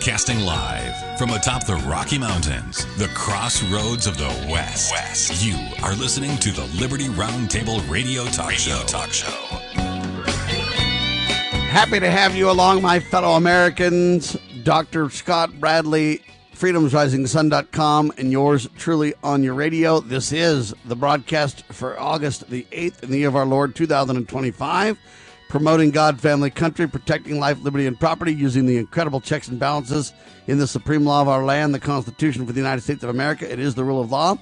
Broadcasting live from atop the Rocky Mountains, the crossroads of the West. You are listening to the Liberty RoundTable Radio Talk Show. Happy to have you along, my fellow Americans. Dr. Scott Bradley, freedomsrisingsun.com, and yours truly on your radio. This is the broadcast for August the 8th in the year of our Lord, 2025. Promoting God, family, country, protecting life, liberty, and property, using the incredible checks and balances in the supreme law of our land, the Constitution for the United States of America. It is the rule of law.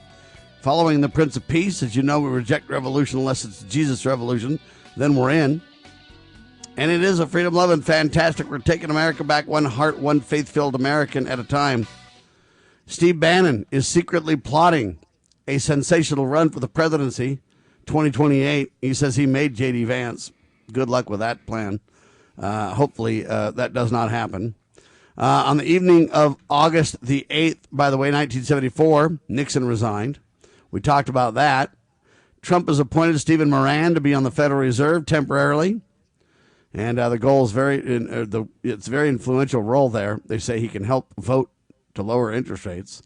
Following the Prince of Peace, as you know, we reject revolution unless it's Jesus' revolution. Then we're in. And it is a freedom-loving, fantastic. We're taking America back, one heart, one faith-filled American at a time. Steve Bannon is secretly plotting a sensational run for the presidency, 2028. He says he made J.D. Vance. Good luck with that plan. Hopefully that does not happen. On the evening of August the 8th, by the way, 1974, Nixon resigned. We talked about that. Trump has appointed Stephen Moran to be on the Federal Reserve temporarily. And the goal is it's a very influential role there. They say he can help vote to lower interest rates.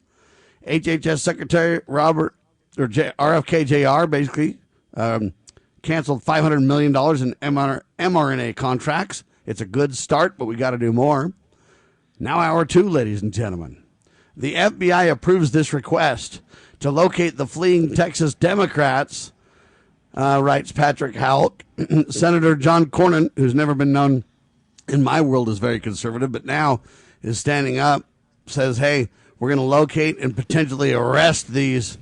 HHS Secretary RFK Jr. basically canceled $500 million in mRNA contracts. It's a good start, but we got to do more. Now hour two, ladies and gentlemen. The FBI approves this request to locate the fleeing Texas Democrats, writes Patrick Howell. Senator John Cornyn, who's never been known in my world as very conservative, but now is standing up, says, hey, we're going to locate and potentially arrest these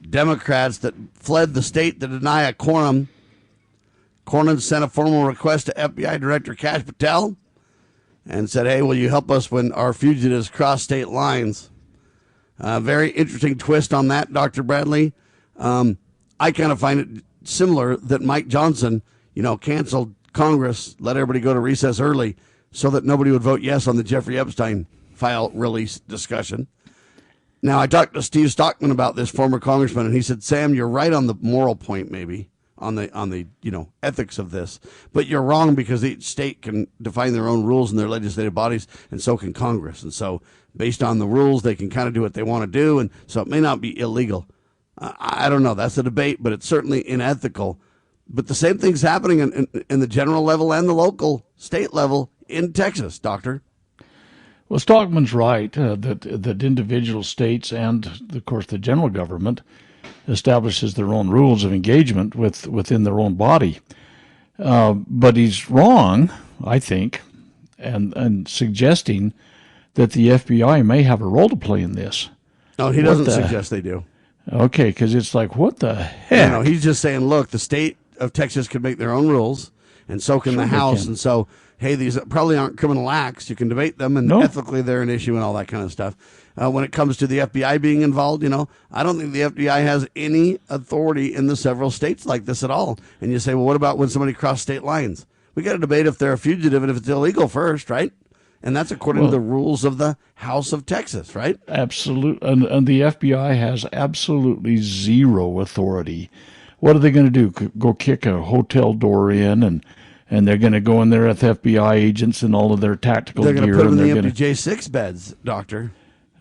Democrats that fled the state to deny a quorum. Cornyn sent a formal request to FBI Director Kash Patel and said, hey, will you help us when our fugitives cross state lines? Very interesting twist on that, Dr. Bradley. I kind of find it similar that Mike Johnson, canceled Congress, let everybody go to recess early so that nobody would vote yes on the Jeffrey Epstein file release discussion. Now, I talked to Steve Stockman about this, former congressman, and he said, Sam, you're right on the moral point, maybe, on the ethics of this. But you're wrong because each state can define their own rules in their legislative bodies, and so can Congress. And so based on the rules, they can kind of do what they want to do, and so it may not be illegal. I don't know. That's a debate, but it's certainly unethical. But the same thing's happening in the general level and the local state level in Texas, Doctor. Well, Stockman's right that individual states and, of course, the general government establishes their own rules of engagement within their own body. But he's wrong, I think, and suggesting that the FBI may have a role to play in this. No, he doesn't suggest they do. Okay, because it's like, what the heck? No, he's just saying, look, the state of Texas can make their own rules, and so can the House, and so, hey, these probably aren't criminal acts. You can debate them, and ethically they're an issue and all that kind of stuff. When it comes to the FBI being involved, I don't think the FBI has any authority in the several states like this at all. And you say, well, what about when somebody crossed state lines? We got to debate if they're a fugitive and if it's illegal first, right? And that's according to the rules of the House of Texas, right? Absolutely. And the FBI has absolutely zero authority. What are they going to do? Go kick a hotel door in and they're going to go in there with FBI agents and all of their tactical gear. They're going to put them in the empty J6 beds, Doctor.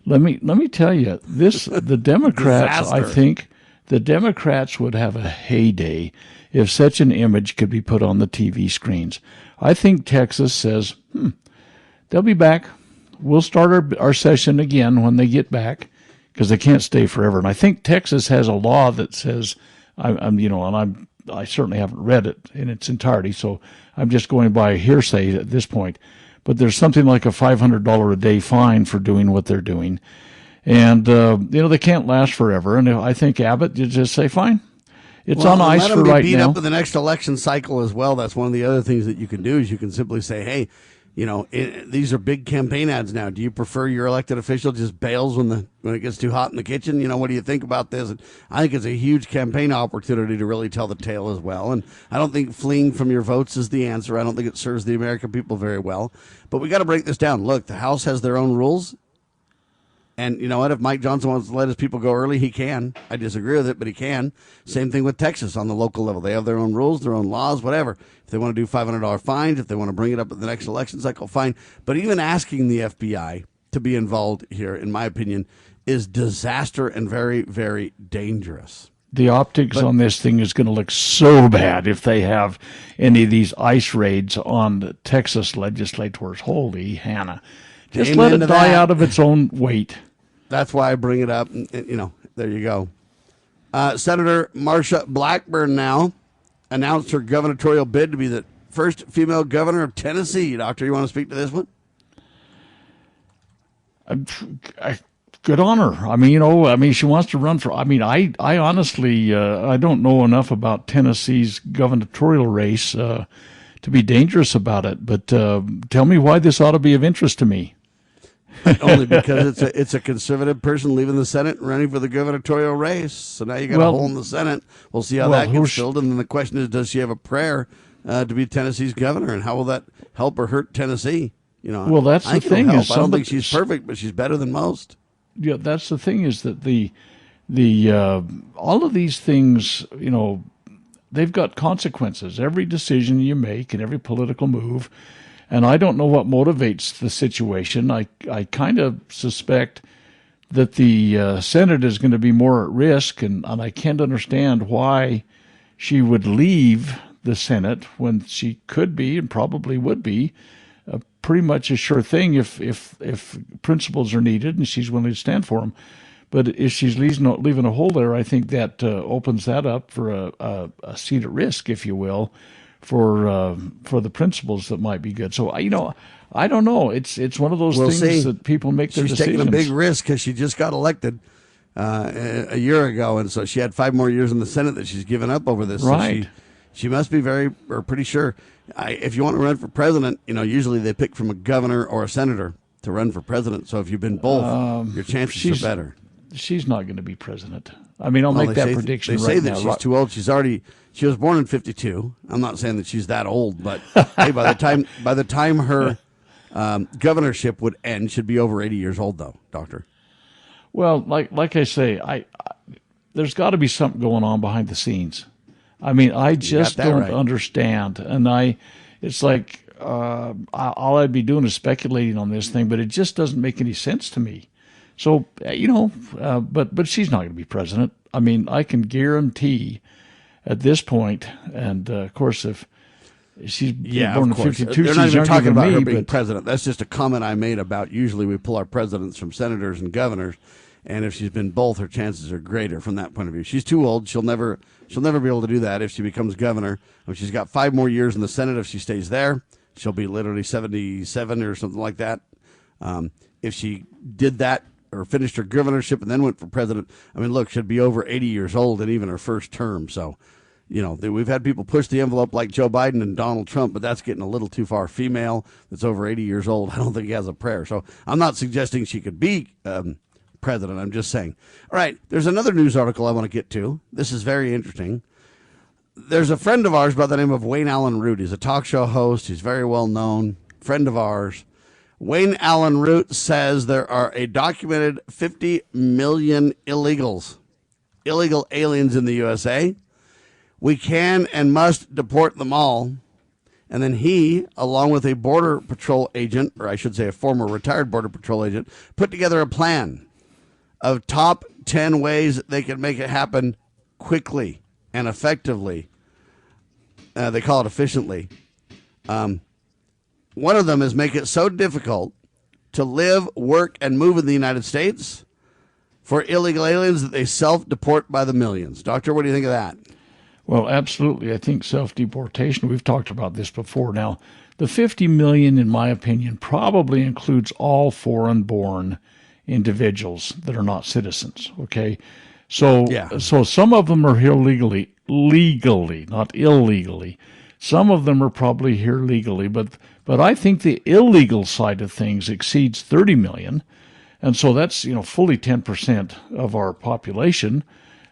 Let me tell you, the Democrats, I think the Democrats would have a heyday if such an image could be put on the TV screens. I think Texas says, they'll be back. We'll start our session again when they get back because they can't stay forever. And I think Texas has a law that says, I certainly haven't read it in its entirety, so I'm just going by hearsay at this point. But there's something like a $500 a day fine for doing what they're doing. And, they can't last forever. And I think Abbott, you just say, fine. It's on ice for right now. Let them be beat up in the next election cycle as well. That's one of the other things that you can do is you can simply say, hey, these are big campaign ads now. Do you prefer your elected official just bails when it gets too hot in the kitchen? What do you think about this? And I think it's a huge campaign opportunity to really tell the tale as well. And I don't think fleeing from your votes is the answer. I don't think it serves the American people very well. But we got to break this down. Look, the House has their own rules. And you know what? If Mike Johnson wants to let his people go early, he can. I disagree with it, but he can. Same thing with Texas on the local level. They have their own rules, their own laws, whatever. If they want to do $500 fines, if they want to bring it up at the next election cycle, fine. But even asking the FBI to be involved here, in my opinion, is disaster and very, very dangerous. The optics on this thing is going to look so bad if they have any of these ICE raids on the Texas legislators. Holy Hannah. Just let it die out of its own weight. That's why I bring it up. And, there you go. Senator Marsha Blackburn now announced her gubernatorial bid to be the first female governor of Tennessee. Doctor, you want to speak to this one? Good on her. I mean, she wants to run for. I honestly, I don't know enough about Tennessee's gubernatorial race to be dangerous about it. But tell me why this ought to be of interest to me. Only because it's a conservative person leaving the Senate and running for the gubernatorial race. So now you got a hole in the Senate. We'll see how that gets filled. And then the question is, does she have a prayer to be Tennessee's governor? And how will that help or hurt Tennessee? Well, that's the thing. I don't think she's perfect, but she's better than most. Yeah, that's the thing, is that the all of these things, they've got consequences. Every decision you make and every political move. And I don't know what motivates the situation. I kind of suspect that the Senate is going to be more at risk, and I can't understand why she would leave the Senate when she could be and probably would be pretty much a sure thing if principles are needed and she's willing to stand for them. But if she's leaving a hole there, I think that opens that up for a seat at risk, if you will, for the principles that might be good. So I don't know. It's one of those things that people make their decisions. She's taking a big risk because she just got elected a year ago, and so she had 5 more years in the Senate that she's given up over this. Right. So she must be pretty sure. If you want to run for president, usually they pick from a governor or a senator to run for president. So if you've been both, your chances are better. She's not going to be president. I mean, I'll make that prediction right now. They say that she's too old. She was born in 1952. I'm not saying that she's that old, but hey, by the time her governorship would end, she'd be over 80 years old, though, Doctor. Well, like I say, there's got to be something going on behind the scenes. I mean, I just don't understand, and it's like all I'd be doing is speculating on this thing, but it just doesn't make any sense to me. So but she's not going to be president. I mean, I can guarantee at this point, and of course, if she's born in 1952, they're not even talking about her being but president. That's just a comment I made about usually we pull our presidents from senators and governors, and if she's been both, her chances are greater from that point of view. She's too old; she'll never be able to do that if she becomes governor. She's got 5 more years in the Senate. If she stays there, she'll be literally 77 or something like that. If she did that, or finished her governorship and then went for president, I mean, look, she'd be over 80 years old in even her first term. So, we've had people push the envelope like Joe Biden and Donald Trump, but that's getting a little too far. Female that's over 80 years old, I don't think he has a prayer. So I'm not suggesting she could be president. I'm just saying. All right, there's another news article I want to get to. This is very interesting. There's a friend of ours by the name of Wayne Allen Root. He's a talk show host. He's very well known, friend of ours. Wayne Allen Root says there are a documented 50 million illegal aliens in the USA. We can and must deport them all. And then he, along with a Border Patrol agent, or I should say a former retired Border Patrol agent, put together a plan of top 10 ways they can make it happen quickly and effectively. They call it efficiently. One of them is make it so difficult to live, work, and move in the United States for illegal aliens that they self-deport by the millions. Doctor, what do you think of that? Well, absolutely. I think self-deportation, we've talked about this before. Now, the 50 million, in my opinion, probably includes all foreign-born individuals that are not citizens, okay? So some of them are here legally, not illegally. Some of them are probably here legally, but I think the illegal side of things exceeds 30 million, and so that's fully 10% of our population.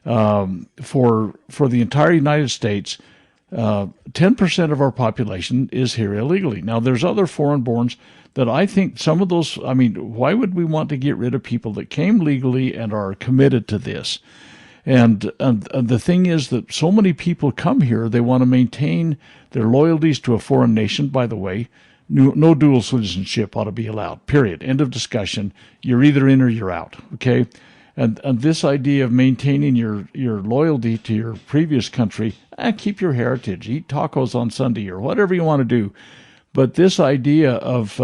For the entire United States, 10% of our population is here illegally. Now, there's other foreign-borns that I think some of those, I mean, why would we want to get rid of people that came legally and are committed to this? And the thing is that so many people come here, they want to maintain their loyalties to a foreign nation. By the way, no dual citizenship ought to be allowed, period. End of discussion. You're either in or you're out, okay? And this idea of maintaining your loyalty to your previous country, keep your heritage, eat tacos on Sunday or whatever you want to do. But this idea of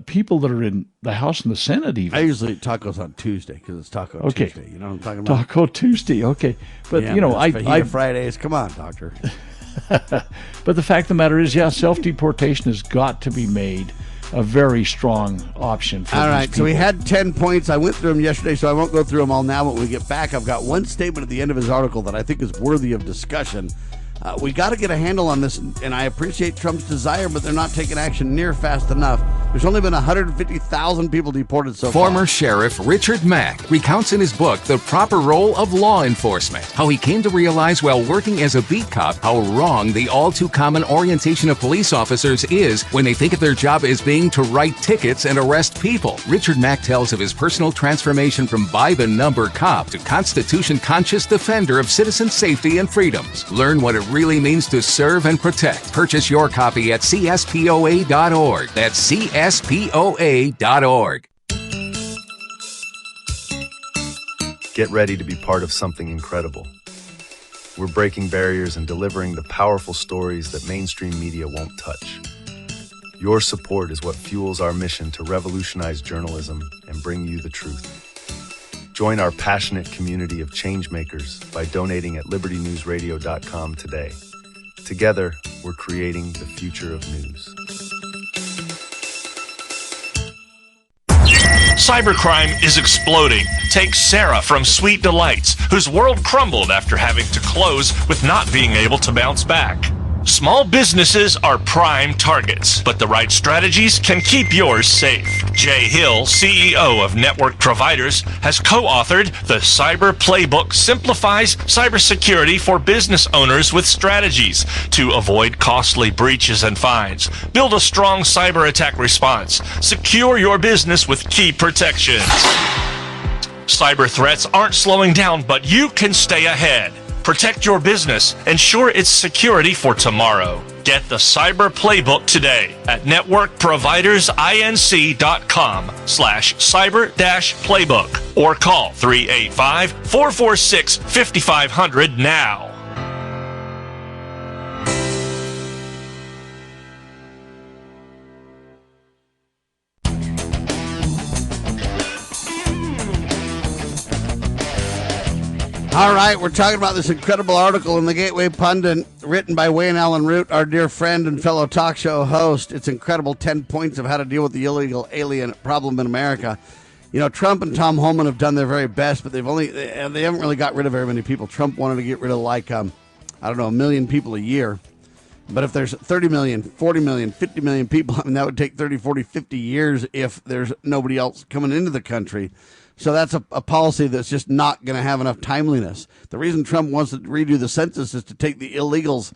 people that are in the House and the Senate even. I usually eat tacos on Tuesday because it's Taco Tuesday. You know what I'm talking about? Taco Tuesday, okay. But, yeah, you know, I Fridays. Come on, doctor. But the fact of the matter is, self-deportation has got to be made a very strong option for all these right, people. so we had 10 points. I went through them yesterday, so I won't go through them all now. But when we get back, I've got one statement at the end of his article that I think is worthy of discussion. We got to get a handle on this, and I appreciate Trump's desire, but they're not taking action near fast enough. There's only been 150,000 people deported so far. Former Sheriff Richard Mack recounts in his book The Proper Role of Law Enforcement how he came to realize while working as a beat cop how wrong the all-too-common orientation of police officers is when they think of their job as being to write tickets and arrest people. Richard Mack tells of his personal transformation from by-the-number cop to Constitution-conscious defender of citizen safety and freedoms. Learn what it really means to serve and protect. Purchase your copy at CSPOA.org. That's CSPOA.org. Get ready to be part of something incredible. We're breaking barriers and delivering the powerful stories that mainstream media won't touch. Your support is what fuels our mission to revolutionize journalism and bring you the truth. Join our passionate community of changemakers by donating at libertynewsradio.com today. Together, we're creating the future of news. Cybercrime is exploding. Take Sarah from Sweet Delights, whose world crumbled after having to close with not being able to bounce back. Small businesses are prime targets, but the right strategies can keep yours safe. Jay Hill, CEO of Network Providers, has co-authored The Cyber Playbook Simplifies Cybersecurity for Business Owners with Strategies to avoid costly breaches and fines. Build a strong cyber attack response. Secure your business with key protections. Cyber threats aren't slowing down, but you can stay ahead. Protect your business. Ensure its security for tomorrow. Get the Cyber Playbook today at networkprovidersinc.com/cyber-playbook or call 385-446-5500 now. All right, we're talking about this incredible article in the Gateway Pundit written by Wayne Allen Root, our dear friend and fellow talk show host. It's incredible 10 points of how to deal with the illegal alien problem in America. You know, Trump and Tom Homan have done their very best, but they haven't really got rid of very many people. Trump wanted to get rid of a million people a year. But if there's 30 million, 40 million, 50 million people, I mean, that would take 30, 40, 50 years if there's nobody else coming into the country. So that's a policy that's just not going to have enough timeliness. The reason Trump wants to redo the census is to take the illegals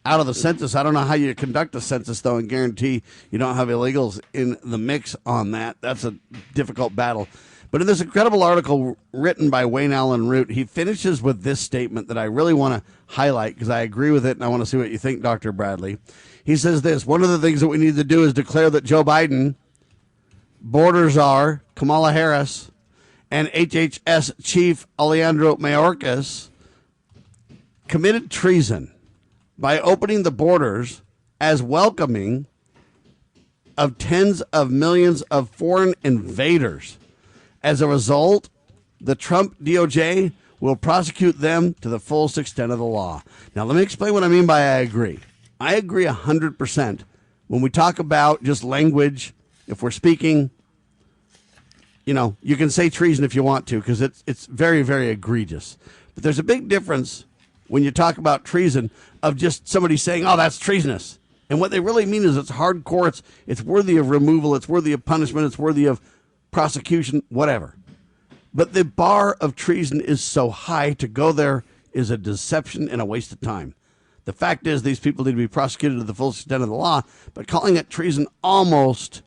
out of the census. I don't know how you conduct a census, though, and guarantee you don't have illegals in the mix on that. That's a difficult battle. But in this incredible article written by Wayne Allen Root, he finishes with this statement that I really want to highlight because I agree with it, and I want to see what you think, Dr. Bradley. He says this: one of the things that we need to do is declare that Joe Biden, border czar Kamala Harris, and HHS Chief Alejandro Mayorkas committed treason by opening the borders as welcoming of tens of millions of foreign invaders. As a result, the Trump DOJ will prosecute them to the fullest extent of the law. Now, let me explain what I mean by I agree. I agree 100%. When we talk about just language, if we're speaking, you know, you can say treason if you want to because it's very, very egregious. But there's a big difference when you talk about treason of just somebody saying, oh, that's treasonous. And what they really mean is it's hardcore, it's worthy of removal, it's worthy of punishment, it's worthy of prosecution, whatever. But the bar of treason is so high, to go there is a deception and a waste of time. The fact is these people need to be prosecuted to the full extent of the law, but calling it treason almost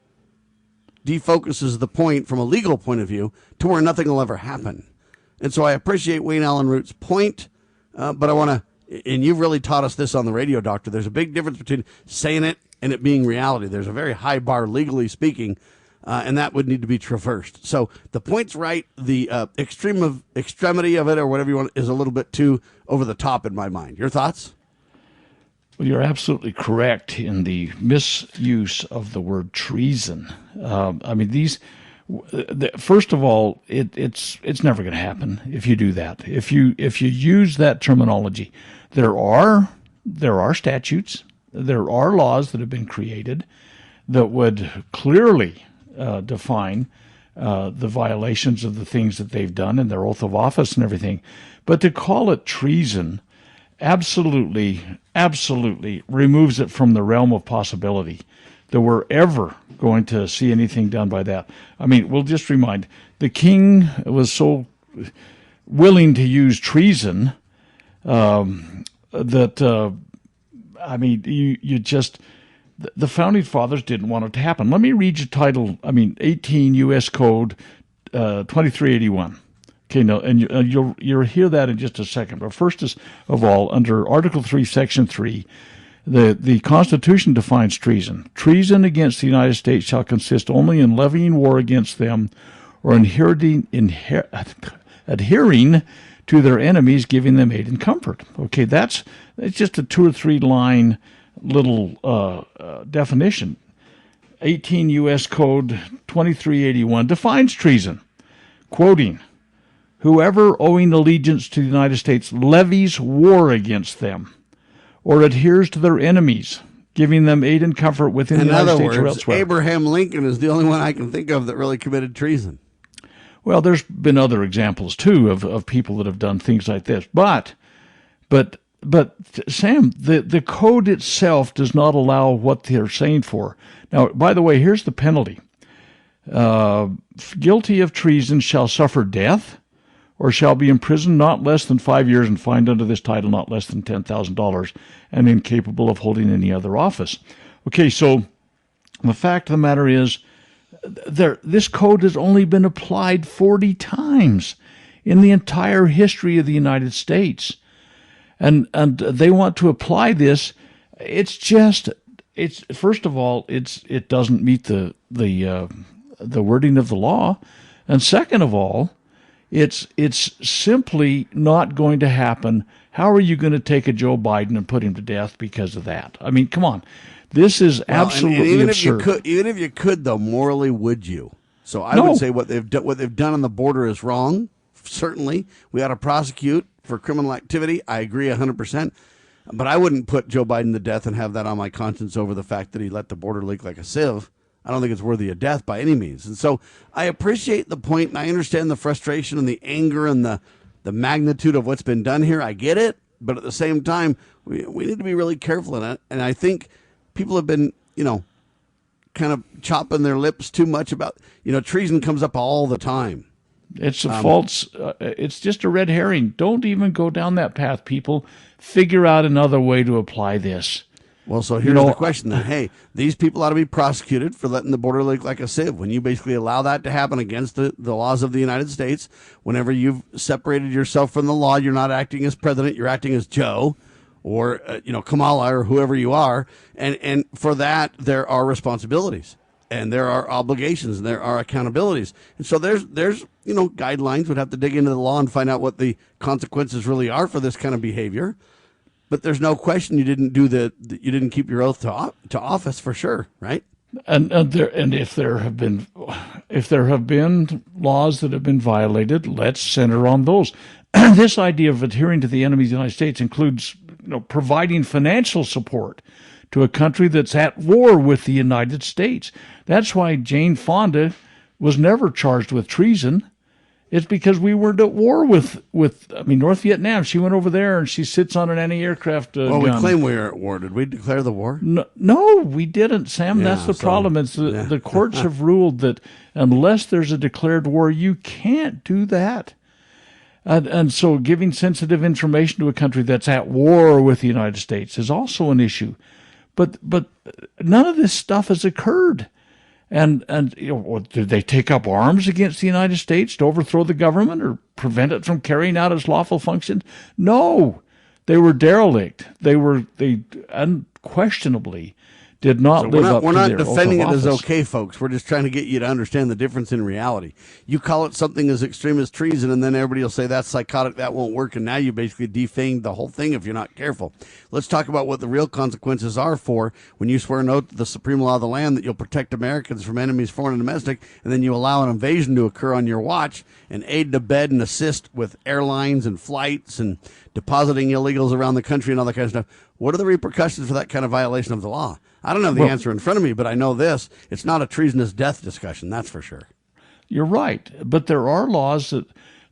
defocuses the point from a legal point of view to where nothing will ever happen. And so I appreciate Wayne Allen Root's point, but I want to, and you've really taught us this on the radio, Doctor, there's a big difference between saying it and it being reality. There's a very high bar, legally speaking, and that would need to be traversed. So the point's right. The extremity of it, or whatever you want, is a little bit too over the top in my mind. Your thoughts? Well, you're absolutely correct in the misuse of the word treason. I mean, first of all, it's never going to happen if you do that. If you use that terminology, there are statutes, there are laws that have been created that would clearly define the violations of the things that they've done in their oath of office and everything. But to call it treason absolutely removes it from the realm of possibility that we're ever going to see anything done by that. I mean, we'll just remind, the king was so willing to use treason that, I mean, you just, the founding fathers didn't want it to happen. Let me read you title, 18 U.S. Code 2381. Okay, now, and you'll hear that in just a second. But first of all, under Article 3, Section 3, the Constitution defines treason. Treason against the United States shall consist only in levying war against them or adhering to their enemies, giving them aid and comfort. Okay, it's just a 2 or 3 line little definition. 18 U.S. Code 2381 defines treason, quoting, "Whoever owing allegiance to the United States levies war against them or adheres to their enemies, giving them aid and comfort within the United States or elsewhere." Abraham Lincoln is the only one I can think of that really committed treason. Well, there's been other examples, too, of people that have done things like this. But Sam, the code itself does not allow what they're saying for. Now, by the way, here's the penalty. Guilty of treason shall suffer death, or shall be imprisoned not less than 5 years and fined under this title not less than $10,000 and incapable of holding any other office. Okay, so the fact of the matter is, this code has only been applied 40 times in the entire history of the United States. And they want to apply this. First of all, it doesn't meet the wording of the law. And second of all, it's simply not going to happen. How are you going to take a Joe Biden and put him to death because of that? I mean, come on. This is absolutely absurd. Even if you could, though, morally, would you? So I would say what they've done on the border is wrong. Certainly, we ought to prosecute for criminal activity. I agree 100%. But I wouldn't put Joe Biden to death and have that on my conscience over the fact that he let the border leak like a sieve. I don't think it's worthy of death by any means. And so I appreciate the point, and I understand the frustration and the anger and the magnitude of what's been done here. I get it. But at the same time, we need to be really careful in it. And I think people have been, kind of chopping their lips too much about, treason comes up all the time. It's a false, it's just a red herring. Don't even go down that path, people. Figure out another way to apply this. Well, so here's the question then. Hey, these people ought to be prosecuted for letting the border leak like a sieve. When you basically allow that to happen against the laws of the United States, whenever you've separated yourself from the law, you're not acting as president, you're acting as Joe or, Kamala or whoever you are. And for that, there are responsibilities. And there are obligations, and there are accountabilities. And so there's guidelines. We'd have to dig into the law and find out what the consequences really are for this kind of behavior. But there's no question you didn't keep your oath to office for sure, right? And if there have been laws that have been violated, let's center on those. This idea of adhering to the enemies of the United States includes providing financial support to a country that's at war with the United States. That's why Jane Fonda was never charged with treason. It's because we weren't at war with North Vietnam. She went over there and she sits on an anti-aircraft gun. We claim we are at war. Did we declare the war? No, we didn't, Sam. That's the problem. It's the courts have ruled that unless there's a declared war, you can't do that. And so giving sensitive information to a country that's at war with the United States is also an issue. But none of this stuff has occurred. And did they take up arms against the United States to overthrow the government or prevent it from carrying out its lawful functions? No, they were derelict. They unquestionably did not live up to their oath of office. We're not defending it as okay, folks. We're just trying to get you to understand the difference in reality. You call it something as extreme as treason, and then everybody will say that's psychotic, that won't work, and now you basically defamed the whole thing if you're not careful. Let's talk about what the real consequences are for when you swear an oath to the supreme law of the land that you'll protect Americans from enemies, foreign and domestic, and then you allow an invasion to occur on your watch and aid and abet and assist with airlines and flights and depositing illegals around the country and all that kind of stuff. What are the repercussions for that kind of violation of the law? I don't have the answer in front of me, but I know this. It's not a treasonous death discussion, that's for sure. You're right. But there are laws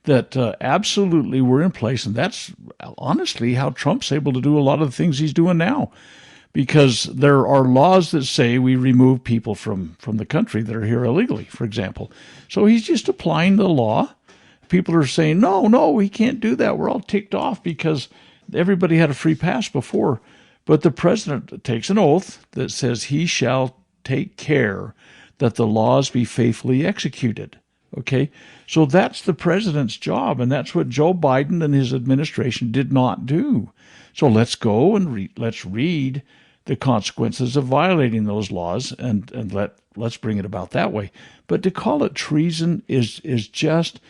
that absolutely were in place, and that's honestly how Trump's able to do a lot of the things he's doing now. Because there are laws that say we remove people from the country that are here illegally, for example. So he's just applying the law. People are saying, no, we can't do that. We're all ticked off because everybody had a free pass before. But the president takes an oath that says he shall take care that the laws be faithfully executed. Okay? So that's the president's job, and that's what Joe Biden and his administration did not do. So let's go and let's read the consequences of violating those laws, and let's bring it about that way. But to call it treason is just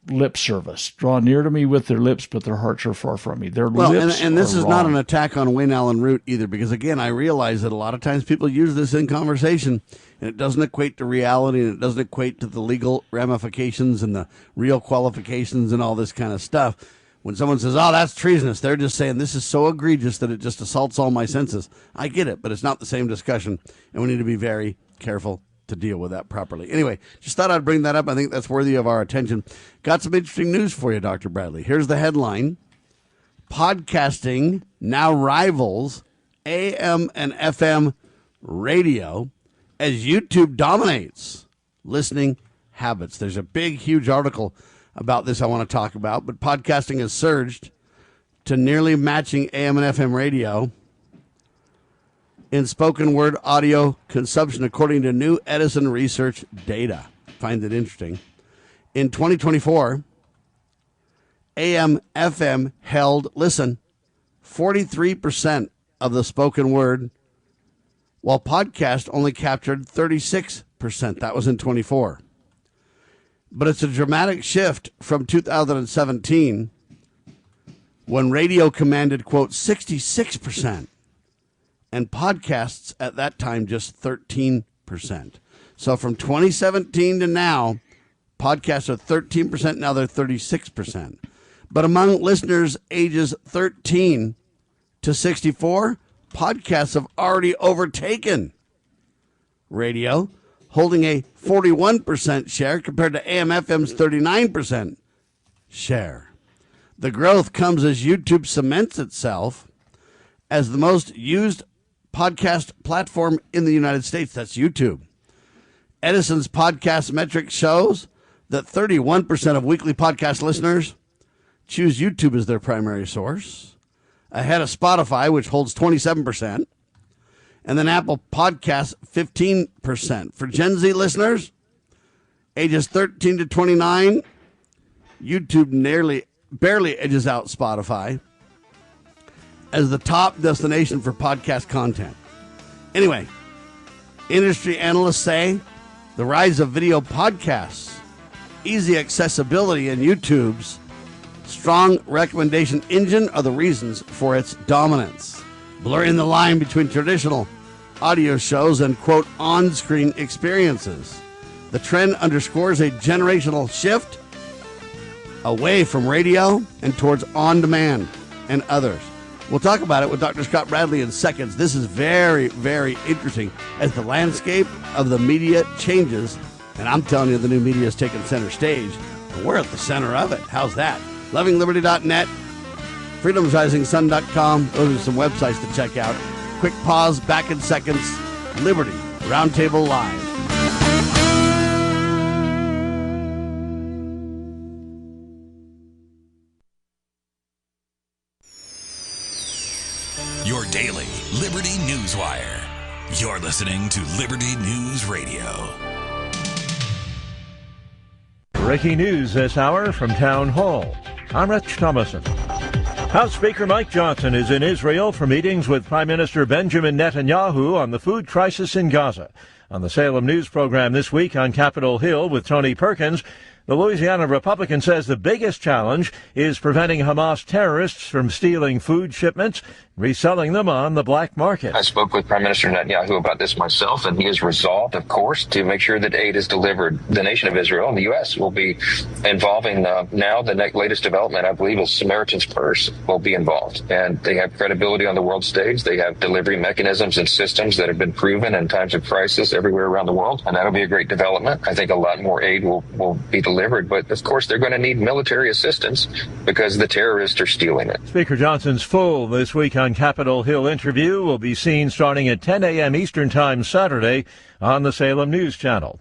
lip service. Draw near to me with their lips, but their hearts are far from me. Their lips and this is wrong. not an attack on Wayne Allen Root either, because again, I realize that a lot of times people use this in conversation, and it doesn't equate to reality, and it doesn't equate to the legal ramifications and the real qualifications and all this kind of stuff. When someone says, oh, that's treasonous, they're just saying this is so egregious that it just assaults all my senses. I get it, but it's not the same discussion, and we need to be very careful to deal with that properly. Anyway, just thought I'd bring that up. I think that's worthy of our attention. Got some interesting news for you, Dr. Bradley. Here's the headline. Podcasting now rivals AM and FM radio as YouTube dominates listening habits. There's a big, huge article about this I want to talk about, but podcasting has surged to nearly matching AM and FM radio in spoken word audio consumption, according to new Edison research data. Find it interesting. In 2024, AM, FM held, listen, 43% of the spoken word, while podcast only captured 36%. That was in 24. But it's a dramatic shift from 2017, when radio commanded, quote, 66%. And podcasts at that time just 13%. So from 2017 to now, podcasts are 13%. Now they're 36%. But among listeners ages 13 to 64, podcasts have already overtaken radio, holding a 41% share compared to AM/FM's 39% share. The growth comes as YouTube cements itself as the most used podcast platform in the United States. That's YouTube. Edison's podcast metric shows that 31% of weekly podcast listeners choose YouTube as their primary source, ahead of Spotify, which holds 27%, and then Apple Podcasts, 15%. For Gen Z listeners, ages 13 to 29, YouTube barely edges out Spotify as the top destination for podcast content. Anyway, industry analysts say the rise of video podcasts, easy accessibility, and YouTube's strong recommendation engine are the reasons for its dominance, blurring the line between traditional audio shows and, quote, on-screen experiences. The trend underscores a generational shift away from radio and towards on-demand and others. We'll talk about it with Dr. Scott Bradley in seconds. This is very, very interesting as the landscape of the media changes. And I'm telling you, the new media is taking center stage. And we're at the center of it. How's that? LovingLiberty.net, FreedomsRisingSun.com. Those are some websites to check out. Quick pause, back in seconds. Liberty, Roundtable Live. your daily Liberty News Wire. You're listening to Liberty News Radio. Breaking news this hour from Town Hall. I'm Rich Thomason. House Speaker Mike Johnson is in Israel for meetings with Prime Minister Benjamin Netanyahu on the food crisis in Gaza. On the Salem News program this week on Capitol Hill with Tony Perkins, the Louisiana Republican says the biggest challenge is preventing Hamas terrorists from stealing food shipments, reselling them on the black market. I spoke with Prime Minister Netanyahu about this myself, and he is resolved, of course, to make sure that aid is delivered. The nation of Israel and the U.S. will be involving now. The latest development, I believe, is Samaritan's Purse will be involved. And they have credibility on the world stage. They have delivery mechanisms and systems that have been proven in times of crisis everywhere around the world. And that'll be a great development. I think a lot more aid will be delivered. But, of course, they're going to need military assistance because the terrorists are stealing it. Speaker Johnson's full this week on Capitol Hill interview will be seen starting at 10 a.m. Eastern Time Saturday on the Salem News Channel.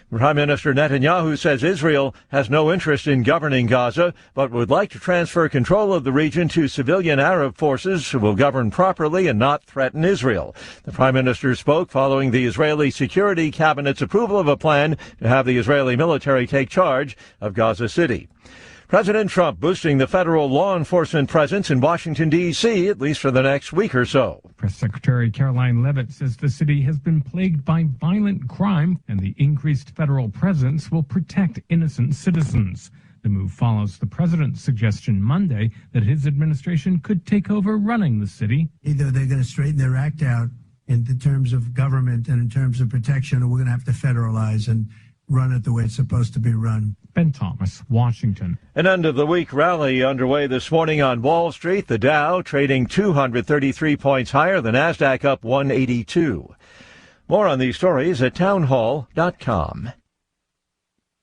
Prime Minister Netanyahu says Israel has no interest in governing Gaza, but would like to transfer control of the region to civilian Arab forces who will govern properly and not threaten Israel. The Prime Minister spoke following the Israeli Security Cabinet's approval of a plan to have the Israeli military take charge of Gaza City. President Trump boosting the federal law enforcement presence in Washington, D.C., at least for the next week or so. Press Secretary Caroline Leavitt says the city has been plagued by violent crime, and the increased federal presence will protect innocent citizens. The move follows the president's suggestion Monday that his administration could take over running the city. Either they're going to straighten their act out in terms of government and in terms of protection, or we're going to have to federalize and run it the way it's supposed to be run. Ben Thomas, Washington. An end-of-the-week rally underway this morning on Wall Street. The Dow trading 233 points higher, the Nasdaq up 182. More on these stories at townhall.com.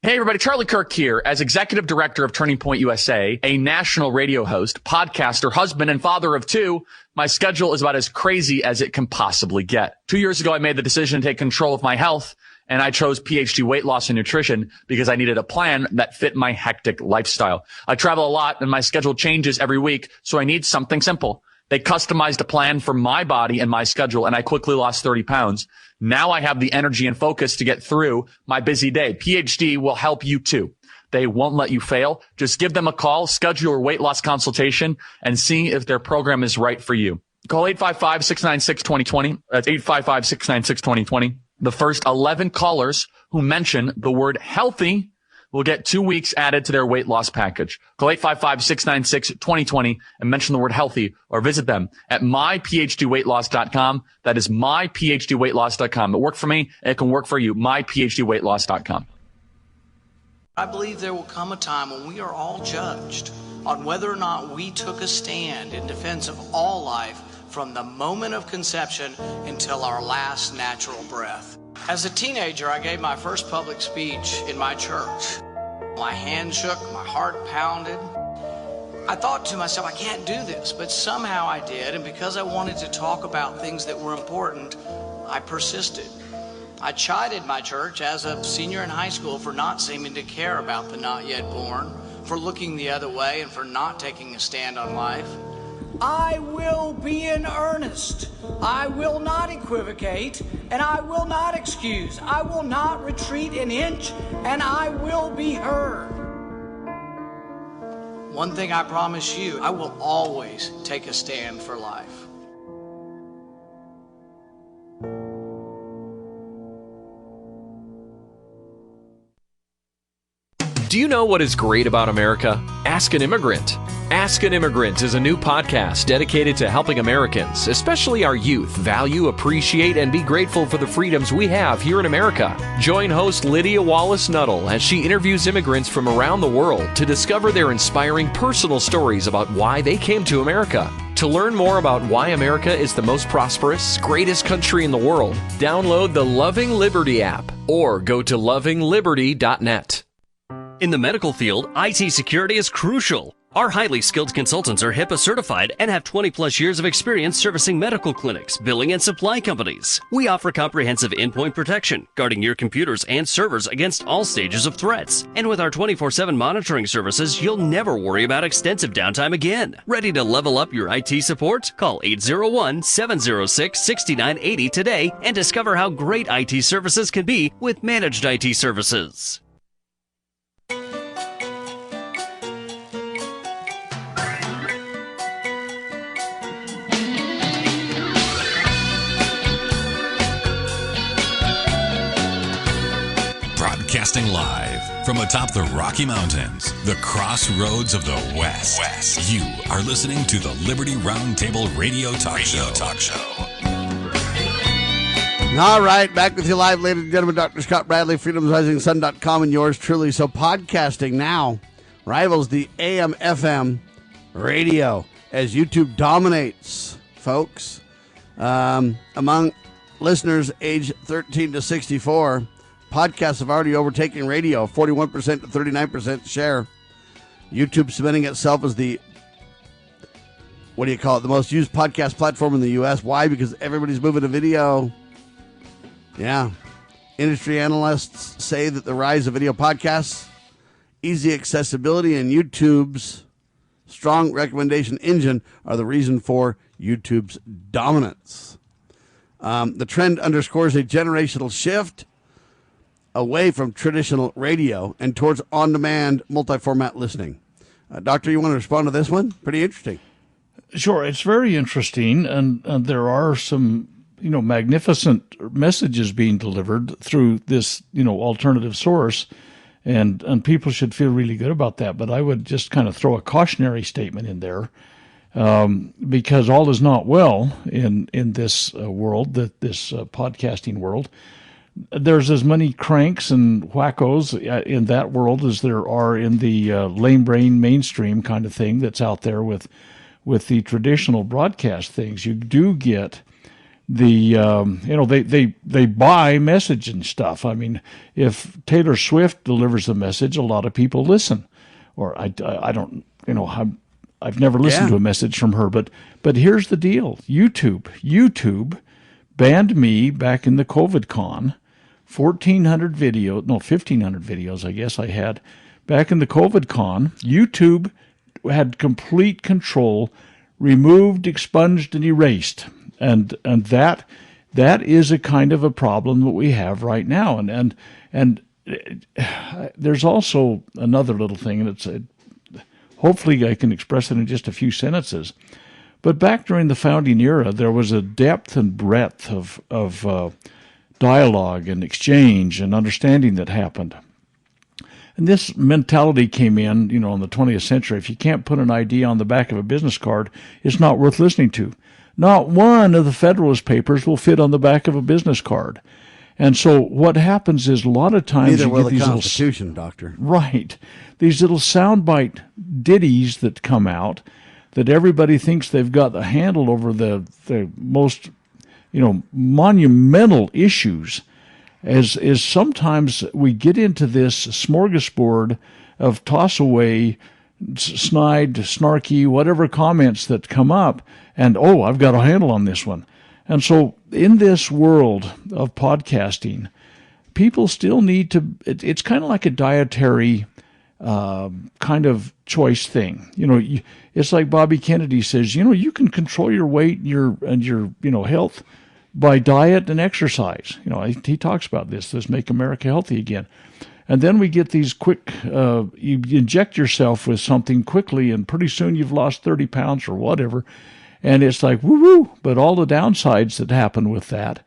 Hey everybody, Charlie Kirk here. As executive director of Turning Point USA, a national radio host, podcaster, husband, and father of two, my schedule is about as crazy as it can possibly get. 2 years ago, I made the decision to take control of my health, and I chose PhD Weight Loss and Nutrition because I needed a plan that fit my hectic lifestyle. I travel a lot and my schedule changes every week, so I need something simple. They customized a plan for my body and my schedule, and I quickly lost 30 pounds. Now I have the energy and focus to get through my busy day. PhD will help you too. They won't let you fail. Just give them a call, schedule your weight loss consultation, and see if their program is right for you. Call 855-696-2020. That's 855-696-2020. The first 11 callers who mention the word healthy will get 2 weeks added to their weight loss package. Call 855-696-2020 and mention the word healthy, or visit them at myphdweightloss.com. That is myphdweightloss.com. It worked for me. It can work for you. myphdweightloss.com. I believe there will come a time when we are all judged on whether or not we took a stand in defense of all life from the moment of conception until our last natural breath. As a teenager, I gave my first public speech in my church. My hand shook, my heart pounded. I thought to myself, I can't do this, but somehow I did, and because I wanted to talk about things that were important, I persisted. I chided my church as a senior in high school for not seeming to care about the not yet born, for looking the other way, and for not taking a stand on life. I will be in earnest. I will not equivocate, and I will not excuse. I will not retreat an inch, and I will be heard. One thing I promise you, I will always take a stand for life. Do you know what is great about America? Ask an Immigrant. Ask an Immigrant is a new podcast dedicated to helping Americans, especially our youth, value, appreciate, and be grateful for the freedoms we have here in America. Join host Lydia Wallace-Nuttall as she interviews immigrants from around the world to discover their inspiring personal stories about why they came to America. To learn more about why America is the most prosperous, greatest country in the world, download the Loving Liberty app or go to lovingliberty.net. In the medical field, IT security is crucial. Our highly skilled consultants are HIPAA certified and have 20 plus years of experience servicing medical clinics, billing, and supply companies. We offer comprehensive endpoint protection, guarding your computers and servers against all stages of threats. And with our 24/7 monitoring services, you'll never worry about extensive downtime again. Ready to level up your IT support? Call 801-706-6980 today and discover how great IT services can be with managed IT services. Broadcasting live from atop the Rocky Mountains, the crossroads of the West. You are listening to the Liberty RoundTable Radio Talk Show. All right, back with you live, ladies and gentlemen. Dr. Scott Bradley, freedomsrisingsun.com, and yours truly. So podcasting now rivals the AM/FM radio as YouTube dominates, folks. Among listeners age 13 to 64, podcasts have already overtaken radio, 41% to 39% share. YouTube cementing itself as the, the most used podcast platform in the U.S. Why? Because everybody's moving to video. Yeah. Industry analysts say that the rise of video podcasts, easy accessibility, and YouTube's strong recommendation engine are the reason for YouTube's dominance. The trend underscores a generational shift away from traditional radio and towards on-demand multi-format listening. Doctor, you want to respond to this one? Pretty interesting. Sure, it's very interesting, and there are some, magnificent messages being delivered through this, alternative source, and people should feel really good about that. But I would just kind of throw a cautionary statement in there, because all is not well in this world, this podcasting world. There's as many cranks and wackos in that world as there are in the lame brain mainstream kind of thing that's out there with the traditional broadcast things. You do get the they buy message and stuff. I mean, if Taylor Swift delivers a message, a lot of people listen. Or I don't, I've never listened to a message from her, but here's the deal. YouTube banned me back in the COVID con. 1,500 videos, I guess I had. Back in the COVID con, YouTube had complete control, removed, expunged, and erased. And that is a kind of a problem that we have right now. And there's also another little thing, and it's hopefully I can express it in just a few sentences. But back during the founding era, there was a depth and breadth of dialogue and exchange and understanding that happened. And this mentality came in, in the 20th century. If you can't put an idea on the back of a business card, it's not worth listening to. Not one of the Federalist Papers will fit on the back of a business card. And so what happens is a lot of times neither you will get the these Constitution, Doctor. Right. These little soundbite ditties that come out that everybody thinks they've got the handle over the most monumental issues, is sometimes we get into this smorgasbord of toss away, snide, snarky, whatever comments that come up, and, I've got a handle on this one. And so in this world of podcasting, people still need to, it's kind of like a dietary kind of choice thing. It's like Bobby Kennedy says, you can control your weight and your health by diet and exercise. He talks about this Make America Healthy Again. And then we get these quick, you inject yourself with something quickly, and pretty soon you've lost 30 pounds or whatever. And it's like, woo-woo, but all the downsides that happen with that.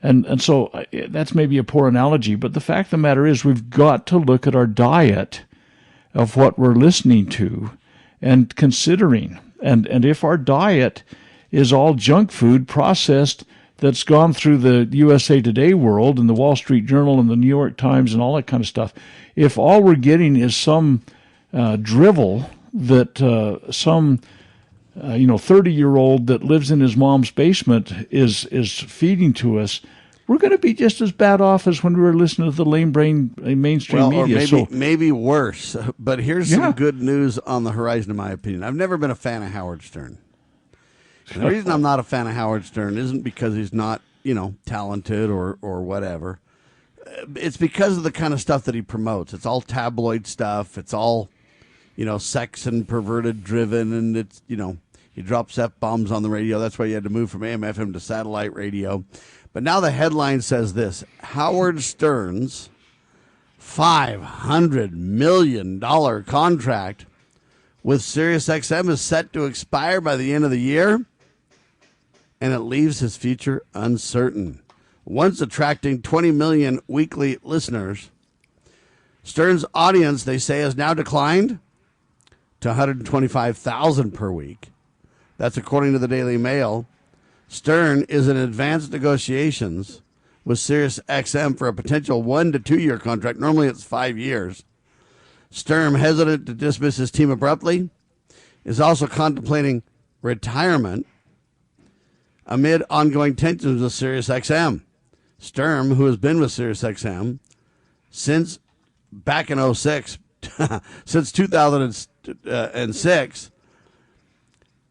And so that's maybe a poor analogy, but the fact of the matter is we've got to look at our diet of what we're listening to and considering. And if our diet is all junk food processed that's gone through the USA Today world and the Wall Street Journal and the New York Times and all that kind of stuff, if all we're getting is some drivel that some 30-year-old that lives in his mom's basement is feeding to us, we're going to be just as bad off as when we were listening to the lame brain mainstream media. Or maybe worse. But here's some good news on the horizon, in my opinion. I've never been a fan of Howard Stern. And the reason I'm not a fan of Howard Stern isn't because he's not, talented or whatever. It's because of the kind of stuff that he promotes. It's all tabloid stuff. It's all, sex and perverted driven. And it's, he drops F-bombs on the radio. That's why you had to move from AM/FM to satellite radio. But now the headline says this: Howard Stern's $500 million contract with SiriusXM is set to expire by the end of the year, and it leaves his future uncertain. Once attracting 20 million weekly listeners, Stern's audience, they say, has now declined to 125,000 per week. That's according to the Daily Mail. Stern is in advanced negotiations with SiriusXM for a potential 1 to 2 year contract. Normally it's 5 years. Stern, hesitant to dismiss his team abruptly, is also contemplating retirement amid ongoing tensions with SiriusXM. Stern, who has been with SiriusXM since back in 2006, since 2006,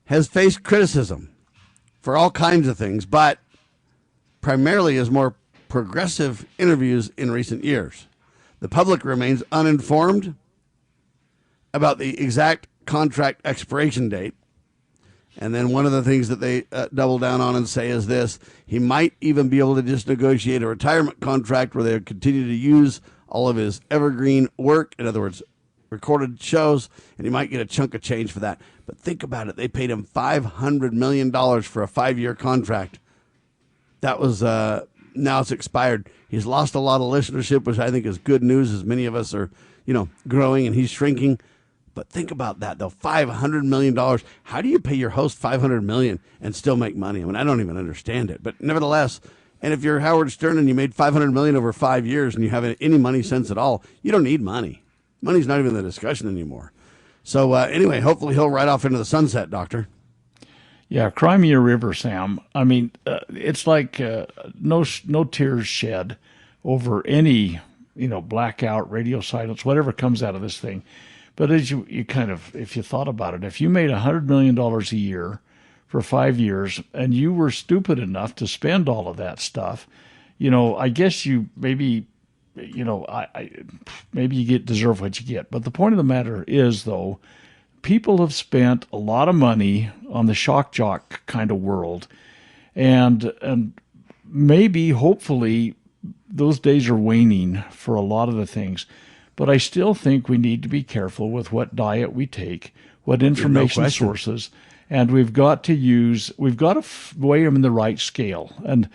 has faced criticism for all kinds of things, but primarily his more progressive interviews in recent years. The public remains uninformed about the exact contract expiration date. And then one of the things that they double down on and say is this: he might even be able to just negotiate a retirement contract where they'll continue to use all of his evergreen work, in other words, recorded shows, and he might get a chunk of change for that. But think about it. They paid him $500 million for a 5-year contract. That was, now it's expired. He's lost a lot of listenership, which I think is good news, as many of us are, growing and he's shrinking. But think about that, though. $500 million. How do you pay your host $500 million and still make money? I mean, I don't even understand it. But nevertheless, and if you're Howard Stern and you made $500 million over 5 years and you have any money sense at all, you don't need money. Money's not even the discussion anymore. So anyway, hopefully he'll ride off into the sunset, Doctor. Yeah, cry me a river, Sam. I mean, it's like no tears shed over any, blackout, radio silence, whatever comes out of this thing. But as you kind of, if you thought about it, if you made $100 million a year for 5 years and you were stupid enough to spend all of that stuff, I guess you maybe, maybe you deserve what you get. But the point of the matter is, though, people have spent a lot of money on the shock jock kind of world, and maybe, hopefully, those days are waning for a lot of the things. But I still think we need to be careful with what diet we take, what information sources, and we've got to weigh them in the right scale. And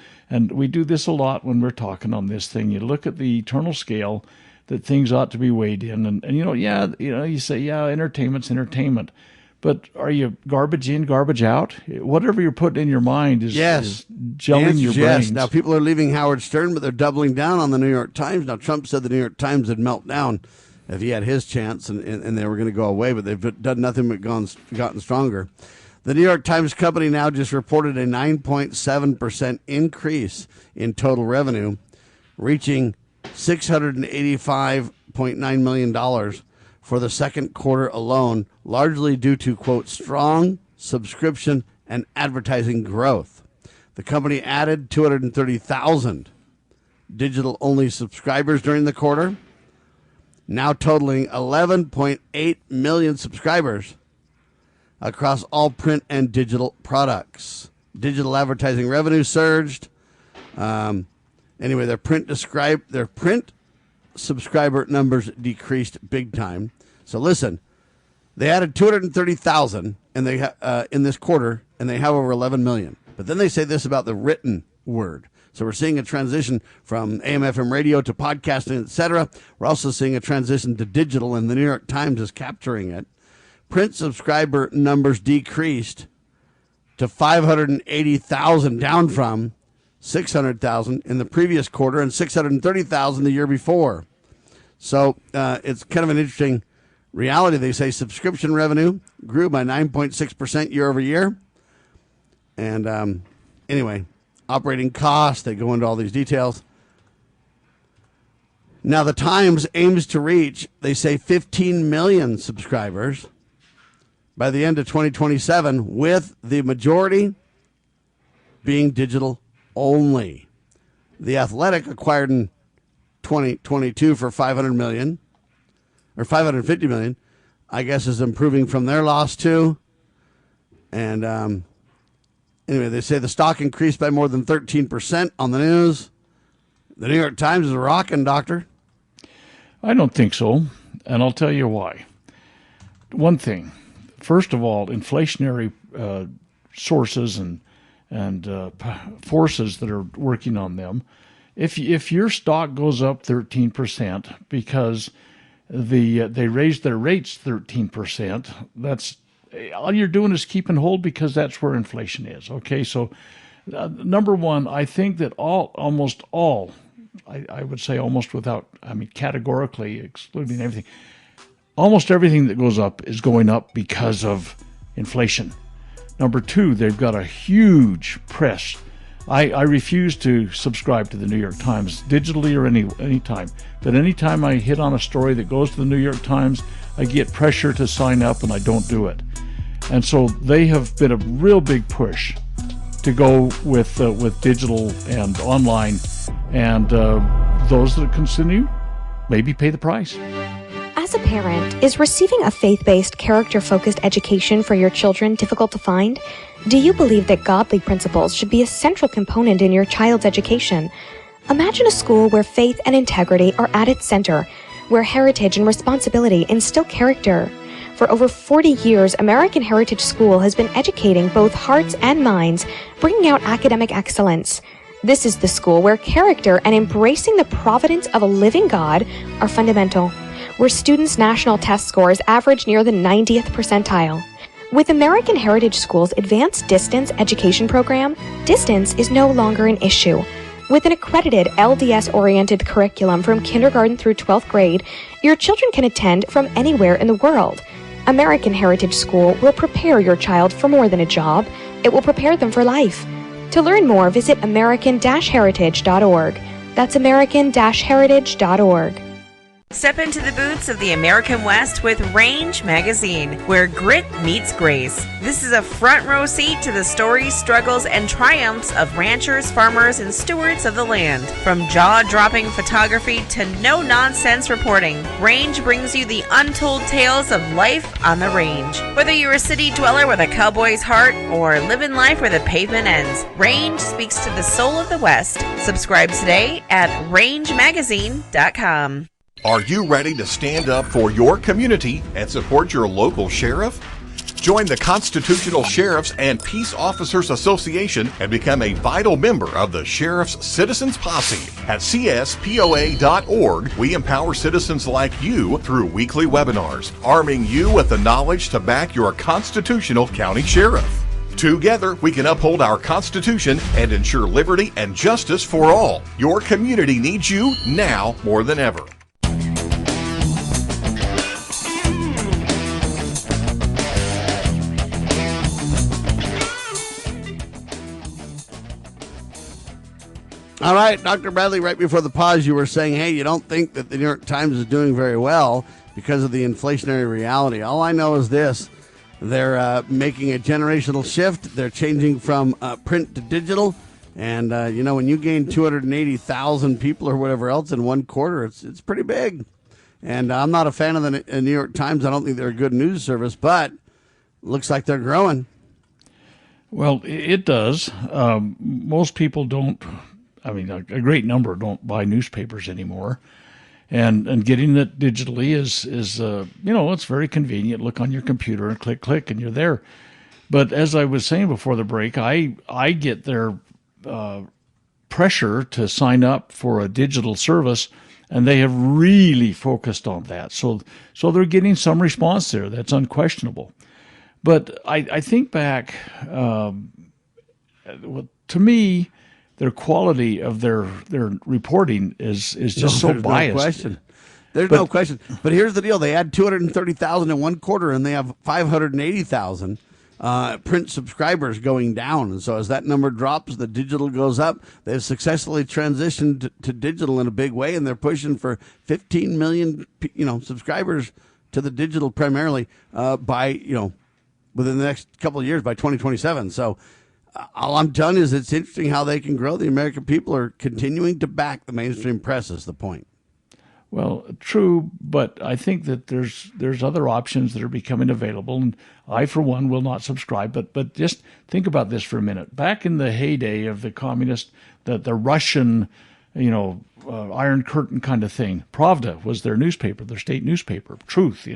we do this a lot when we're talking on this thing. You look at the eternal scale that things ought to be weighed in, and you say, entertainment's entertainment. But are you garbage in, garbage out? Whatever you're putting in your mind is gelling your brains. Now, people are leaving Howard Stern, but they're doubling down on the New York Times. Now, Trump said the New York Times would melt down if he had his chance, and they were going to go away, but they've done nothing but gotten stronger. The New York Times Company now just reported a 9.7% increase in total revenue, reaching $685.9 million for the second quarter alone, largely due to, quote, strong subscription and advertising growth. The company added 230,000 digital-only subscribers during the quarter, now totaling 11.8 million subscribers across all print and digital products. Digital advertising revenue surged. Anyway, their print subscriber numbers decreased big time. So listen, they added 230,000 and they in this quarter, and they have over 11 million. But then they say this about the written word. So we're seeing a transition from AM/FM radio to podcasting, etc. We're also seeing a transition to digital, and the New York Times is capturing it. Print subscriber numbers decreased to 580,000, down from 600,000 in the previous quarter and 630,000 the year before. So it's kind of an interesting reality. They say subscription revenue grew by 9.6% year over year. And anyway, operating costs. They go into all these details. Now, the Times aims to reach, they say, 15 million subscribers by the end of 2027, with the majority being digital only. The Athletic, acquired in 2022 for $500 million, or $550 million, I guess is improving from their loss too. And anyway, they say the stock increased by more than 13% on the news. The New York Times is rocking, Doctor. I don't think so, and I'll tell you why. One thing, first of all, inflationary sources and forces that are working on them. If your stock goes up 13% because they raised their rates 13%, that's all you're doing is keep and hold because that's where inflation is. Okay, so number one, I think that almost all, I would say almost without, categorically excluding everything, almost everything that goes up is going up because of inflation. Number two, they've got a huge press. I refuse to subscribe to the New York Times digitally or any time. But anytime I hit on a story that goes to the New York Times, I get pressure to sign up and I don't do it. And so they have been a real big push to go with digital and online, and those that continue maybe pay the price. As a parent, is receiving a faith-based, character-focused education for your children difficult to find? Do you believe that godly principles should be a central component in your child's education? Imagine a school where faith and integrity are at its center, where heritage and responsibility instill character. For over 40 years, American Heritage School has been educating both hearts and minds, bringing out academic excellence. This is the school where character and embracing the providence of a living God are fundamental, where students' national test scores average near the 90th percentile. With American Heritage School's advanced distance education program, distance is no longer an issue. With an accredited LDS-oriented curriculum from kindergarten through 12th grade, your children can attend from anywhere in the world. American Heritage School will prepare your child for more than a job. It will prepare them for life. To learn more, visit american-heritage.org. That's american-heritage.org. Step into the boots of the American West with Range Magazine, where grit meets grace. This is a front row seat to the stories, struggles, and triumphs of ranchers, farmers, and stewards of the land. From jaw-dropping photography to no-nonsense reporting, Range brings you the untold tales of life on the range. Whether you're a city dweller with a cowboy's heart or living life where the pavement ends, Range speaks to the soul of the West. Subscribe today at rangemagazine.com. Are you ready to stand up for your community and support your local sheriff? Join the Constitutional Sheriffs and Peace Officers Association and become a vital member of the Sheriff's Citizens Posse. At cspoa.org, we empower citizens like you through weekly webinars, arming you with the knowledge to back your constitutional county sheriff. Together, we can uphold our Constitution and ensure liberty and justice for all. Your community needs you now more than ever. All right, Dr. Bradley, right before the pause, you were saying, hey, you don't think that the New York Times is doing very well because of the inflationary reality. All I know is this. They're making a generational shift. They're changing from print to digital. And, when you gain 280,000 people or whatever else in one quarter, it's pretty big. And I'm not a fan of the New York Times. I don't think they're a good news service, but looks like they're growing. Well, it does. Most people don't. A great number don't buy newspapers anymore, and getting it digitally is it's very convenient. Look on your computer and click, and you're there. But as I was saying before the break, I get their pressure to sign up for a digital service, and they have really focused on that. So they're getting some response there. That's unquestionable. But I think back, to me, their quality of their reporting is just so biased. There's no question. But here's the deal. They had 230,000 in one quarter, and they have 580,000 print subscribers going down. And so as that number drops, the digital goes up. They've successfully transitioned to digital in a big way, and they're pushing for 15 million, subscribers to the digital primarily by, within the next couple of years, by 2027. So all I'm telling you is it's interesting how they can grow. The American people are continuing to back the mainstream press is the point. Well, true, but I think that there's other options that are becoming available, and I, for one, will not subscribe. But just think about this for a minute. Back in the heyday of the communist, the Russian, Iron Curtain kind of thing, Pravda was their newspaper, their state newspaper, Truth,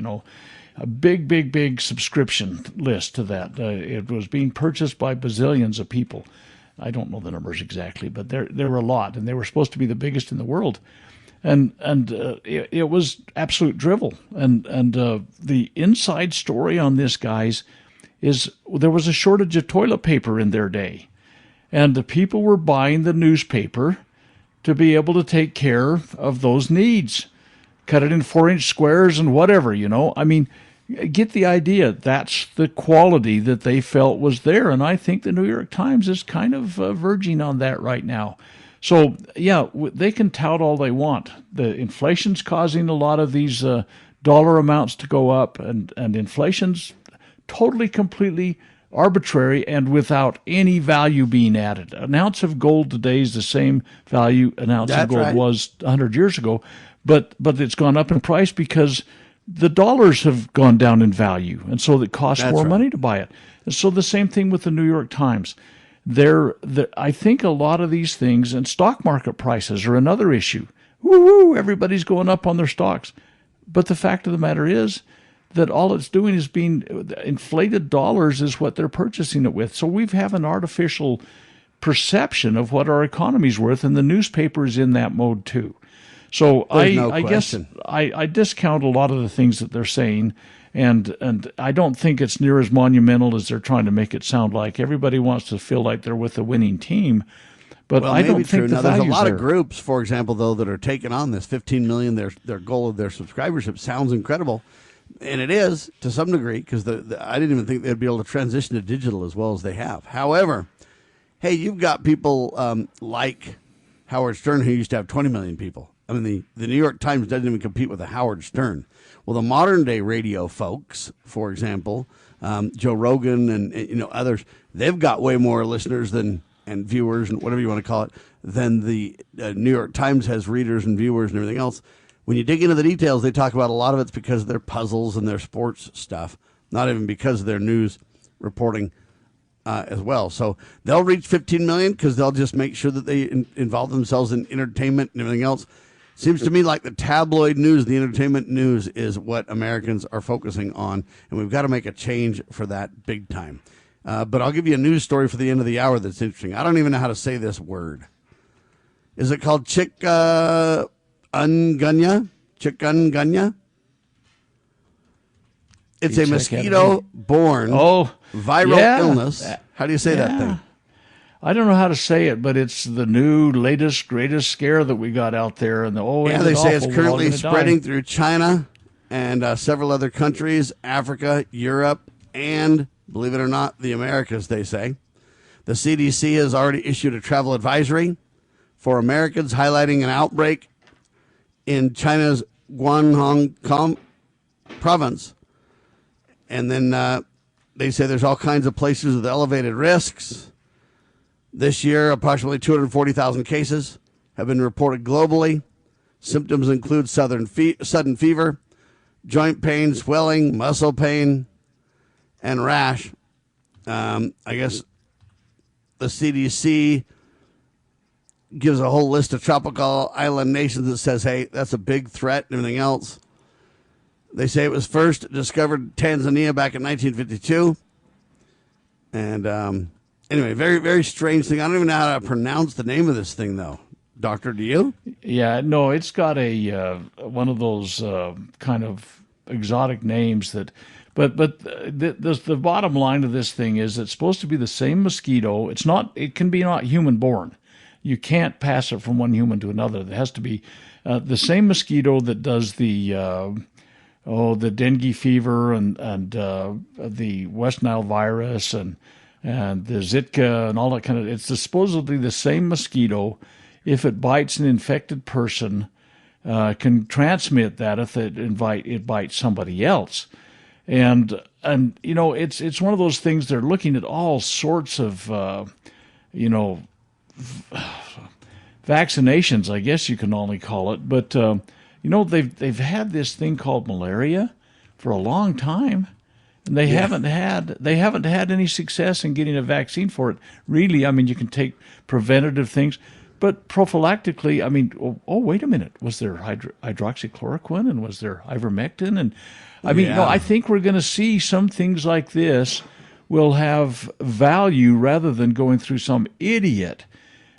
a big subscription list to that. It was being purchased by bazillions of people. I don't know the numbers exactly, but there were a lot, and they were supposed to be the biggest in the world. And it was absolute drivel. And the inside story on this, guys, is there was a shortage of toilet paper in their day. And the people were buying the newspaper to be able to take care of those needs. Cut it in 4-inch squares and whatever, I mean, get the idea. That's the quality that they felt was there. And I think the New York Times is kind of verging on that right now. So, yeah, they can tout all they want. The inflation's causing a lot of these dollar amounts to go up, and inflation's totally, completely arbitrary and without any value being added. An ounce of gold today is the same value an ounce of gold was 100 years ago, but it's gone up in price because the dollars have gone down in value, and so it costs more money to buy it. And so the same thing with the New York Times. I think a lot of these things, and stock market prices are another issue. Woo-hoo, everybody's going up on their stocks. But the fact of the matter is that all it's doing is being inflated dollars is what they're purchasing it with. So we have an artificial perception of what our economy's worth, and the newspaper is in that mode too. So I guess I discount a lot of the things that they're saying. And I don't think it's near as monumental as they're trying to make it sound like. Everybody wants to feel like they're with a winning team, but I don't think the there's a lot there. of groups, for example, though, that are taking on this 15 million. Their goal of their subscribership sounds incredible, and it is to some degree because I didn't even think they'd be able to transition to digital as well as they have. However, hey, you've got people like Howard Stern who used to have 20 million people. I mean, the New York Times doesn't even compete with a Howard Stern. Well, the modern day radio folks, for example, Joe Rogan and others, they've got way more listeners and viewers and whatever you want to call it than the New York Times has readers and viewers and everything else. When you dig into the details, they talk about a lot of it's because of their puzzles and their sports stuff, not even because of their news reporting as well. So they'll reach 15 million because they'll just make sure that they involve themselves in entertainment and everything else. Seems to me like the tabloid news, the entertainment news is what Americans are focusing on, and we've got to make a change for that big time. But I'll give you a news story for the end of the hour that's interesting. I don't even know how to say this word. Is it called Chikungunya? Chikungunya? It's a mosquito-borne viral illness. How do you say that thing? I don't know how to say it, but it's the new, latest, greatest scare that we got out there. And they say it's currently spreading through China and several other countries, Africa, Europe, and, believe it or not, the Americas, they say. The CDC has already issued a travel advisory for Americans highlighting an outbreak in China's Guangdong Province. And then they say there's all kinds of places with elevated risks. This year, approximately 240,000 cases have been reported globally. Symptoms include sudden fever, joint pain, swelling, muscle pain, and rash. I guess the CDC gives a whole list of tropical island nations that says, hey, that's a big threat and everything else. They say it was first discovered in Tanzania back in 1952. And anyway, very, very strange thing. I don't even know how to pronounce the name of this thing, though. Doctor, do you? Yeah, no, it's got a one of those kind of exotic names that. But the bottom line of this thing is it's supposed to be the same mosquito. It's not. It can be not human born. You can't pass it from one human to another. There has to be the same mosquito that does the the dengue fever and the West Nile virus and the Zika and all that kind of. It's supposedly the same mosquito. If it bites an infected person, can transmit that if it bites somebody else. And it's one of those things. They're looking at all sorts of vaccinations, I guess you can only call it. But they've had this thing called malaria for a long time, and they haven't had any success in getting a vaccine for it. Really, I mean, you can take preventative things, but prophylactically, I mean, wait a minute, was there hydroxychloroquine and was there ivermectin? And I mean, I think we're going to see some things like this will have value rather than going through some idiot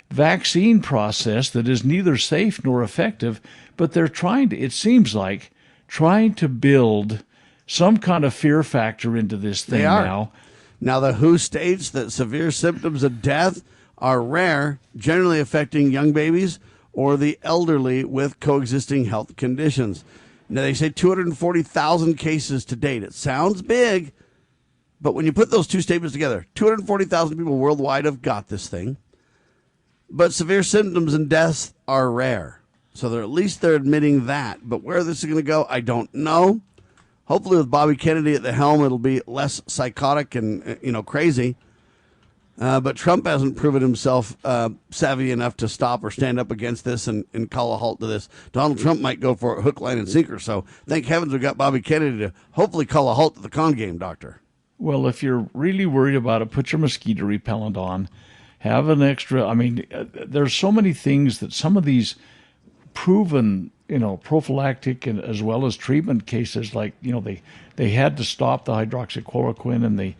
vaccine process that is neither safe nor effective, but they're trying to build some kind of fear factor into this thing now. Now, the WHO states that severe symptoms of death are rare, generally affecting young babies or the elderly with coexisting health conditions. Now, they say 240,000 cases to date. It sounds big, but when you put those two statements together, 240,000 people worldwide have got this thing. But severe symptoms and deaths are rare. So at least they're admitting that. But where this is going to go, I don't know. Hopefully with Bobby Kennedy at the helm, it'll be less psychotic and, crazy. But Trump hasn't proven himself savvy enough to stop or stand up against this and call a halt to this. Donald Trump might go for it hook, line, and sinker. So thank heavens we got Bobby Kennedy to hopefully call a halt to the con game, Doctor. Well, if you're really worried about it, put your mosquito repellent on. Have an extra. I mean, there's so many things that some of these proven, prophylactic and as well as treatment cases, like, they had to stop the hydroxychloroquine and the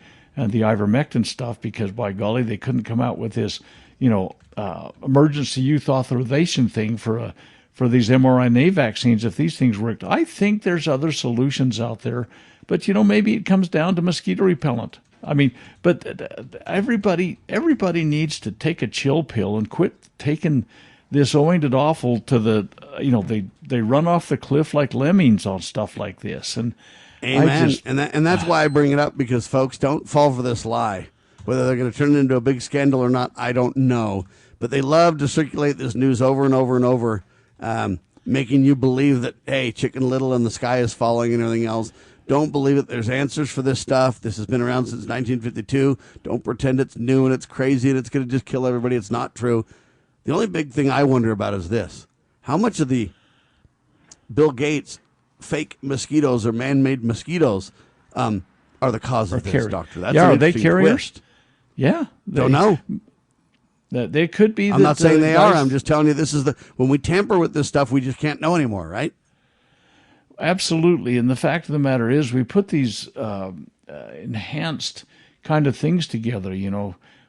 ivermectin stuff because, by golly, they couldn't come out with this, emergency youth authorization thing for these mRNA vaccines if these things worked. I think there's other solutions out there, but maybe it comes down to mosquito repellent. I mean, but everybody needs to take a chill pill and quit taking this owing it awful to the, they run off the cliff like lemmings on stuff like this. And amen. And that's why I bring it up, because folks, don't fall for this lie. Whether they're going to turn it into a big scandal or not, I don't know. But they love to circulate this news over and over and over, making you believe that, hey, Chicken Little and the sky is falling and everything else. Don't believe it. There's answers for this stuff. This has been around since 1952. Don't pretend it's new and it's crazy and it's going to just kill everybody. It's not true. The only big thing I wonder about is this. How much of the Bill Gates fake mosquitoes or man-made mosquitoes are the cause of this, Doctor? That's an interesting twist. Yeah. Don't know. They could be. I'm not saying they are. I'm just telling you this is when we tamper with this stuff, we just can't know anymore, right? Absolutely. And the fact of the matter is we put these enhanced kind of things together,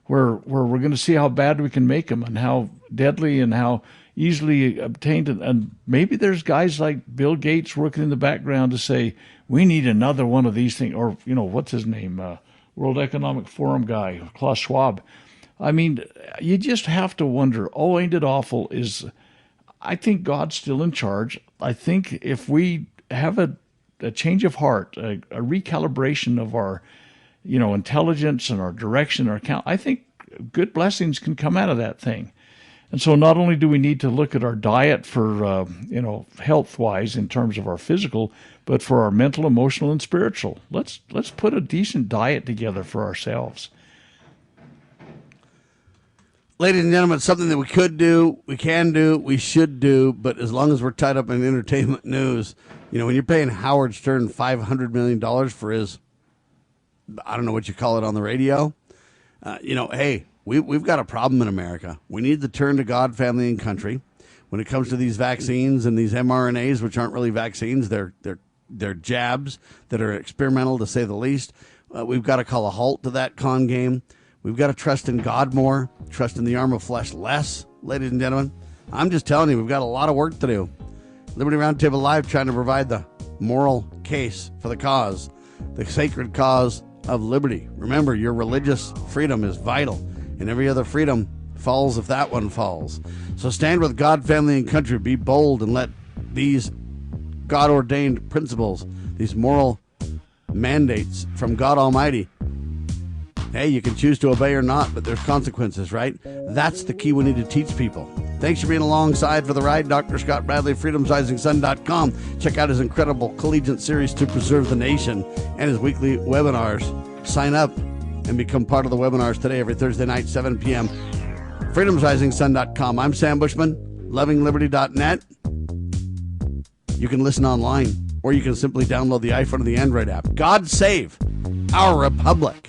where we're going to see how bad we can make them and how deadly and how easily obtained. And maybe there's guys like Bill Gates working in the background to say, we need another one of these things. Or, what's his name? World Economic Forum guy, Klaus Schwab. I mean, you just have to wonder, ain't it awful? I think God's still in charge. I think if we have a change of heart, a recalibration of our, intelligence and our direction, our count, I think good blessings can come out of that thing. And so not only do we need to look at our diet for, health-wise in terms of our physical, but for our mental, emotional, and spiritual. Let's put a decent diet together for ourselves. Ladies and gentlemen, it's something that we could do, we can do, we should do, but as long as we're tied up in entertainment news, when you're paying Howard Stern $500 million for his, I don't know what you call it on the radio, hey, we've got a problem in America. We need to turn to God, family, and country. When it comes to these vaccines and these mRNAs, which aren't really vaccines, they're jabs that are experimental, to say the least. We've got to call a halt to that con game. We've got to trust in God more, trust in the arm of flesh less, ladies and gentlemen. I'm just telling you, we've got a lot of work to do. Liberty Roundtable Live trying to provide the moral case for the cause, the sacred cause of liberty. Remember, your religious freedom is vital, and every other freedom falls if that one falls. So stand with God, family, and country. Be bold and let these God-ordained principles, these moral mandates from God Almighty. Hey, you can choose to obey or not, but there's consequences, right? That's the key we need to teach people. Thanks for being alongside for the ride. Dr. Scott Bradley, freedomsrisingsun.com. Check out his incredible collegiate series to preserve the nation and his weekly webinars. Sign up and become part of the webinars today, every Thursday night, 7 p.m. freedomsrisingsun.com. I'm Sam Bushman, lovingliberty.net. You can listen online, or you can simply download the iPhone or the Android app. God save our republic.